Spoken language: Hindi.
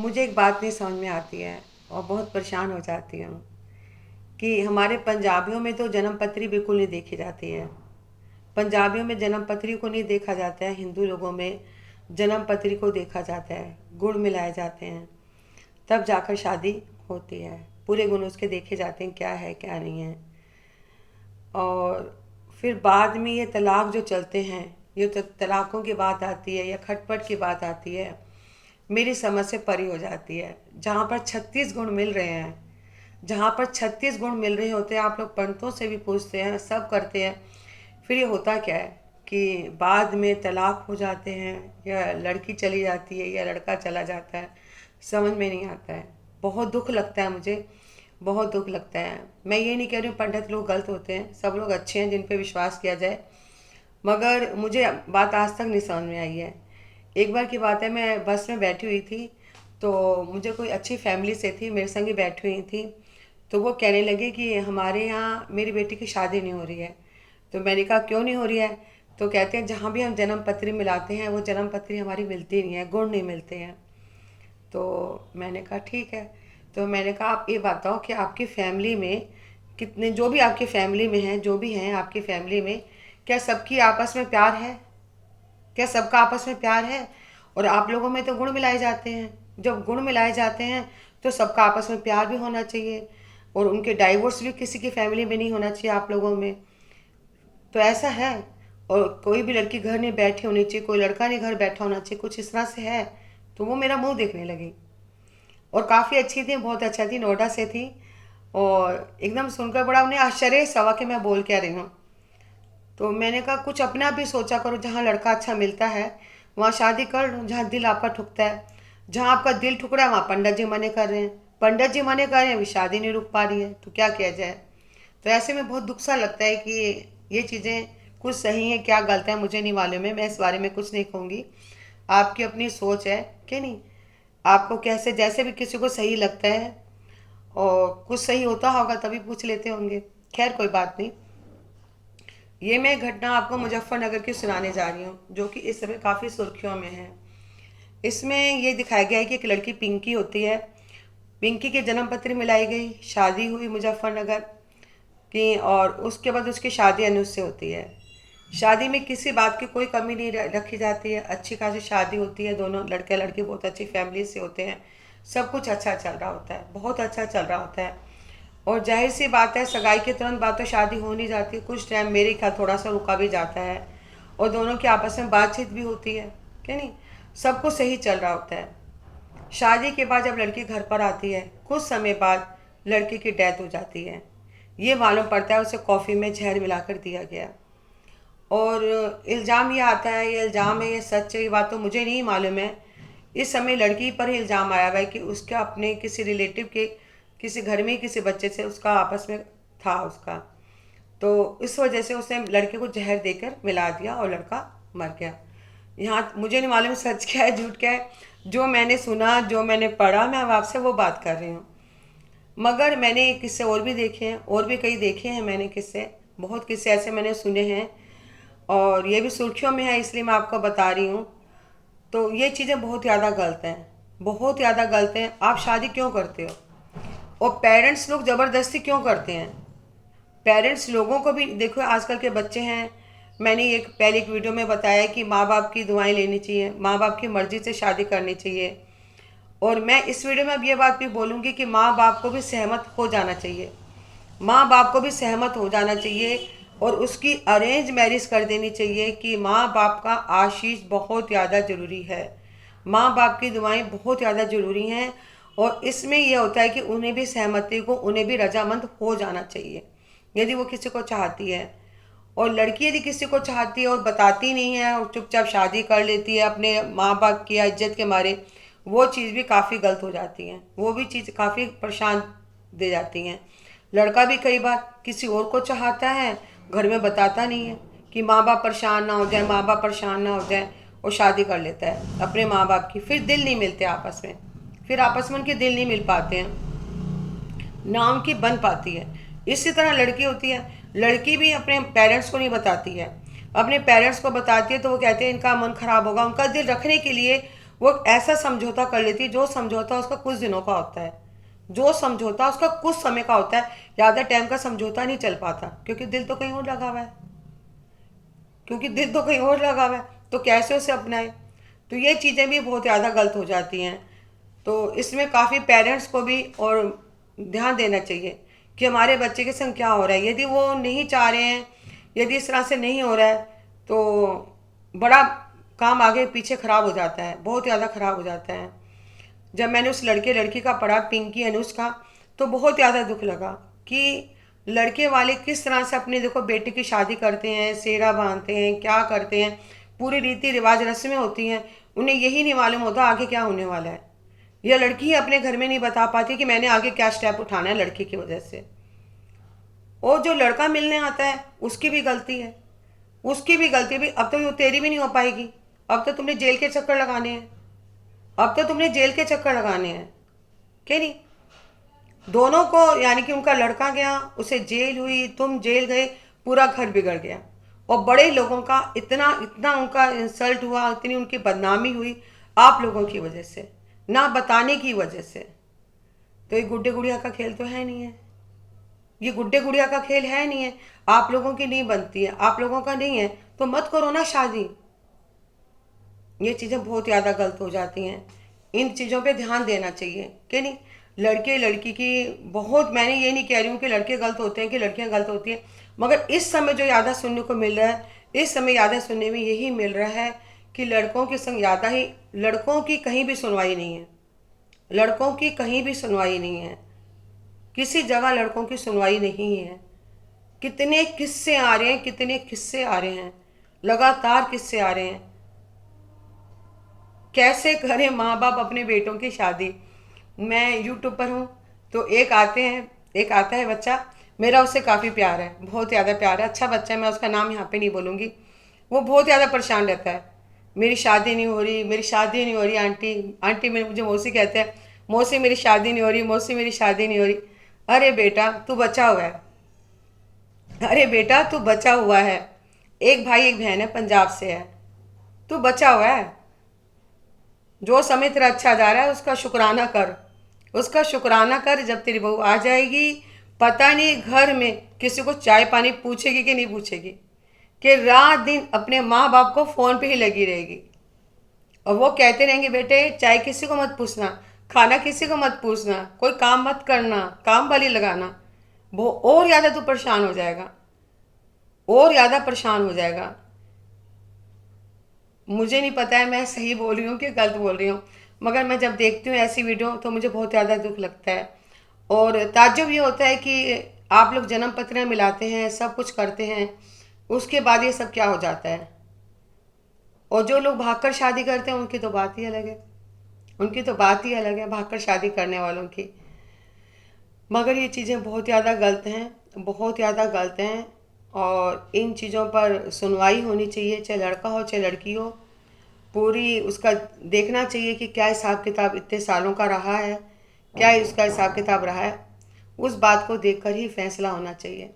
मुझे एक बात नहीं समझ में आती है और बहुत परेशान हो जाती हूँ कि हमारे पंजाबियों में तो जन्म पत्री बिल्कुल नहीं देखी जाती है। पंजाबियों में जन्म पत्री को नहीं देखा जाता है, हिंदू लोगों में जन्म पत्री को देखा जाता है, गुण मिलाए जाते हैं, तब जाकर शादी होती है। पूरे गुण उसके देखे जाते हैं, क्या है क्या नहीं है। और फिर बाद में ये तलाक जो चलते हैं, ये तो तलाक़ों की बात आती है या खटपट की बात आती है, मेरी समझ से परी हो जाती है। जहाँ पर 36 गुण मिल रहे हैं, जहाँ पर 36 गुण मिल रहे होते हैं, आप लोग पंडितों से भी पूछते हैं, सब करते हैं, फिर ये होता क्या है कि बाद में तलाक हो जाते हैं या लड़की चली जाती है या लड़का चला जाता है, समझ में नहीं आता है। बहुत दुख लगता है मुझे, बहुत दुख लगता है। मैं ये नहीं कह रही हूँ पंडित लोग गलत होते हैं, सब लोग अच्छे हैं जिन पे विश्वास किया जाए, मगर मुझे बात आज तक नहीं समझ में आई है। एक बार की बात है, मैं बस में बैठी हुई थी, तो मुझे कोई अच्छी फैमिली से थी, मेरे संग ही बैठी हुई थी, तो वो कहने लगे कि हमारे यहाँ मेरी बेटी की शादी नहीं हो रही है। तो मैंने कहा क्यों नहीं हो रही है? तो कहते हैं जहाँ भी हम जन्म पत्री मिलाते हैं वो जन्म पत्री हमारी मिलती नहीं है, गुण नहीं मिलते हैं। तो मैंने कहा ठीक है। तो मैंने कहा आप ये बताओ कि आपकी फैमिली में कितने, जो भी आपकी फैमिली में हैं, जो भी हैं आपकी फैमिली में, क्या सबकी आपस में प्यार है? क्या सबका आपस में प्यार है? और आप लोगों में तो गुण मिलाए जाते हैं। जब गुण मिलाए जाते हैं तो सबका आपस में प्यार भी होना चाहिए, और उनके डाइवोर्स भी किसी की फैमिली में नहीं होना चाहिए आप लोगों में। तो ऐसा है। और कोई भी लड़की घर नहीं बैठी होनी चाहिए, कोई लड़का नहीं घर बैठा होना चाहिए, कुछ इस तरह से है। तो वो मेरा मुंह देखने लगी, और काफ़ी अच्छी थी, बहुत अच्छा थी, नोएडा से थी। और एकदम सुनकर बड़ा उन्हें आश्चर्य सवा कि मैं बोल क्या रही हूँ। तो मैंने कहा कुछ अपना भी सोचा करो, जहाँ लड़का अच्छा मिलता है वहाँ शादी कर लो, जहाँ दिल आपका ठुकता है। जहाँ आपका दिल ठुक रहा है वहाँ पंडित जी मने कर रहे हैं, पंडित जी मने कर रहे हैं, अभी शादी नहीं रुक पा रही है, तो क्या किया जाए। तो ऐसे में बहुत दुख सा लगता है कि ये चीज़ें कुछ सही है क्या गलत है मुझे नहीं मालूम है, मैं इस बारे में कुछ नहीं कहूँगी। आपकी अपनी सोच है कि नहीं, आपको कैसे जैसे भी किसी को सही लगता है, और कुछ सही होता होगा तभी पूछ लेते होंगे। खैर कोई बात नहीं। ये मैं घटना आपको मुजफ्फरनगर की सुनाने जा रही हूँ, जो कि इस समय काफ़ी सुर्खियों में है। इसमें ये दिखाया गया है कि एक लड़की पिंकी होती है, पिंकी के जन्म पत्र मिलाई गई, शादी हुई मुजफ्फरनगर की, और उसके बाद उसकी शादी अनुज से होती है। शादी में किसी बात की कोई कमी नहीं रखी जाती है, अच्छी खासी शादी होती है, दोनों लड़के लड़की बहुत अच्छी फैमिली से होते हैं, सब कुछ अच्छा चल रहा होता है, बहुत अच्छा चल रहा होता है। और जाहिर सी बात है, सगाई के तुरंत बाद तो शादी हो नहीं जाती, कुछ टाइम मेरे ख्याल थोड़ा सा रुका भी जाता है, और दोनों की आपस में बातचीत भी होती है कि नहीं, सब कुछ सही चल रहा होता है। शादी के बाद जब लड़की घर पर आती है, कुछ समय बाद लड़की की डेथ हो जाती है। ये मालूम पड़ता है उसे कॉफ़ी में जहर मिलाकर दिया गया। और इल्ज़ाम ये आता है, ये इल्ज़ाम है, ये सच है, ये बात तो मुझे नहीं मालूम है। इस समय लड़की पर ही इल्ज़ाम आया हुआ है कि उसका अपने किसी रिलेटिव के किसी घर में ही किसी बच्चे से उसका आपस में था उसका, तो इस वजह से उसने लड़के को जहर देकर मिला दिया और लड़का मर गया। यहाँ मुझे नहीं मालूम सच क्या है झूठ क्या है, जो मैंने सुना, जो मैंने पढ़ा, मैं अब आपसे वो बात कर रही हूँ। मगर मैंने ये किस्से और भी देखे हैं, और भी कई देखे हैं मैंने किस्से, बहुत किस्से ऐसे मैंने सुने हैं, और ये भी सुर्खियों में है, इसलिए मैं आपको बता रही हूँ। तो ये चीज़ें बहुत ज़्यादा गलत हैं, बहुत ज़्यादा गलत हैं। आप शादी क्यों करते हो? और पेरेंट्स लोग ज़बरदस्ती क्यों करते हैं? पेरेंट्स लोगों को भी देखो, आजकल के बच्चे हैं, मैंने एक पहले एक वीडियो में बताया कि माँ बाप की दुआएं लेनी चाहिए, माँ बाप की मर्ज़ी से शादी करनी चाहिए। और मैं इस वीडियो में अब ये बात भी बोलूँगी कि माँ बाप को भी सहमत हो जाना चाहिए, माँ बाप को भी सहमत हो जाना चाहिए, और उसकी अरेंज मैरिज कर देनी चाहिए कि माँ बाप का आशीष बहुत ज़्यादा ज़रूरी है, माँ बाप की दुआएं बहुत ज़्यादा ज़रूरी हैं। और इसमें यह होता है कि उन्हें भी सहमति को, उन्हें भी रजामंद हो जाना चाहिए यदि वो किसी को चाहती है। और लड़की यदि किसी को चाहती है और बताती नहीं है और चुपचाप शादी कर लेती है अपने माँ बाप की इज्जत के मारे, वो चीज़ भी काफ़ी गलत हो जाती है, वो भी चीज़ काफ़ी परेशान दे जाती हैं। लड़का भी कई बार किसी और को चाहता है, घर में बताता नहीं है कि माँ बाप परेशान ना हो जाए, माँ बाप परेशान ना हो जाए, और शादी कर लेता है अपने माँ बाप की। फिर दिल नहीं मिलते आपस में, फिर आपस में उनके दिल नहीं मिल पाते हैं, नाम की बन पाती है। इसी तरह लड़की होती है, लड़की भी अपने पेरेंट्स को नहीं बताती है, अपने पेरेंट्स को बताती है तो वो कहते हैं इनका मन खराब होगा, उनका दिल रखने के लिए वो ऐसा समझौता कर लेती है जो समझौता उसका कुछ दिनों का होता है, जो समझौता उसका कुछ समय का होता है, ज़्यादा टाइम का समझौता नहीं चल पाता, क्योंकि दिल तो कहीं और लगा हुआ है, क्योंकि दिल तो कहीं और लगा हुआ है, तो कैसे उसे अपनाए। तो ये चीज़ें भी बहुत ज़्यादा गलत हो जाती हैं। तो इसमें काफ़ी पेरेंट्स को भी और ध्यान देना चाहिए कि हमारे बच्चे के संग क्या हो रहा है। यदि वो नहीं चाह रहे हैं, यदि इस तरह से नहीं हो रहा है, तो बड़ा काम आगे पीछे ख़राब हो जाता है, बहुत ज़्यादा ख़राब हो जाता है। जब मैंने उस लड़के लड़की का पढ़ा, पिंकी अनुज का, तो बहुत ज़्यादा दुख लगा कि लड़के वाले किस तरह से अपने देखो बेटे की शादी करते हैं, सेहरा बांधते हैं, क्या करते हैं, पूरी रीति रिवाज रस्में होती हैं, उन्हें यही नहीं मालूम होता आगे क्या होने वाला है। यह लड़की ही अपने घर में नहीं बता पाती कि मैंने आगे क्या स्टेप उठाना है लड़के की वजह से। और जो लड़का मिलने आता है उसकी भी गलती है, उसकी भी गलती है। भी अब तो तेरी भी नहीं हो पाएगी, अब तो तुमने जेल के चक्कर लगाने हैं, अब तो तुमने जेल के चक्कर लगाने हैं, क्या नहीं। दोनों को, यानी कि उनका लड़का गया, उसे जेल हुई, तुम जेल गए, पूरा घर बिगड़ गया। और बड़े लोगों का इतना इतना उनका इंसल्ट हुआ, इतनी उनकी बदनामी हुई आप लोगों की वजह से, ना बताने की वजह से। तो ये गुड्डे गुड़िया का खेल तो है नहीं है, ये गुड्डे गुड़िया का खेल है नहीं है। आप लोगों की नहीं बनती है, आप लोगों का नहीं है, तो मत करो ना शादी। ये चीज़ें बहुत ज़्यादा गलत हो जाती हैं, इन चीज़ों पे ध्यान देना चाहिए कि नहीं। लड़के लड़की की बहुत, मैंने ये नहीं कह रही हूँ कि लड़के गलत होते हैं कि लड़कियाँ गलत होती हैं, मगर इस समय जो ज़्यादा सुनने को मिल रहा है, इस समय ज़्यादा सुनने में यही मिल रहा है कि लड़कों के संग ज़्यादा ही, लड़कों की कहीं भी सुनवाई नहीं है, लड़कों की कहीं भी सुनवाई नहीं है, किसी जगह लड़कों की सुनवाई नहीं है। कितने किस्से आ रहे हैं, कितने किस्से आ रहे हैं, लगातार किस्से आ रहे हैं। कैसे करें माँ बाप अपने बेटों की शादी। मैं यूट्यूब पर हूँ, तो एक आते हैं, एक आता है बच्चा, मेरा उससे काफ़ी प्यार है, बहुत ज़्यादा प्यार है, अच्छा बच्चा है, मैं उसका नाम यहाँ पे नहीं बोलूँगी। वो बहुत ज़्यादा परेशान रहता है, मेरी शादी नहीं हो रही, मेरी शादी नहीं हो रही आंटी, आंटी मेरे मुझे मौसी कहते हैं, मौसी मेरी शादी नहीं हो रही, मौसी मेरी शादी नहीं हो रही। अरे बेटा तू बचा हुआ है, अरे बेटा तू बचा हुआ है, एक भाई एक बहन है, पंजाब से है, तू बचा हुआ है। जो समय तेरा अच्छा जा रहा है उसका शुक्राना कर, उसका शुक्राना कर। जब तेरी बहू आ जाएगी, पता नहीं घर में किसी को चाय पानी पूछेगी कि नहीं पूछेगी, कि रात दिन अपने माँ बाप को फ़ोन पे ही लगी रहेगी। और वो कहते रहेंगे बेटे चाय किसी को मत पूछना, खाना किसी को मत पूछना, कोई काम मत करना, काम वाली लगाना। वो और ज़्यादा तू परेशान हो जाएगा, और ज़्यादा परेशान हो जाएगा। मुझे नहीं पता है मैं सही बोल रही हूँ कि गलत बोल रही हूँ, मगर मैं जब देखती हूँ ऐसी वीडियो तो मुझे बहुत ज़्यादा दुख लगता है। और ताज्जुब ये होता है कि आप लोग जन्म पत्र मिलाते हैं, सब कुछ करते हैं, उसके बाद ये सब क्या हो जाता है। और जो लोग भागकर शादी करते हैं उनकी तो बात ही अलग है, उनकी तो बात ही अलग है, भागकर शादी करने वालों की। मगर ये चीज़ें बहुत ज़्यादा गलत हैं, बहुत ज़्यादा गलत हैं। और इन चीज़ों पर सुनवाई होनी चाहिए, चाहे लड़का हो चाहे लड़की हो, पूरी उसका देखना चाहिए कि क्या हिसाब किताब इतने सालों का रहा है, क्या उसका हिसाब किताब रहा है, उस बात को देखकर ही फैसला होना चाहिए।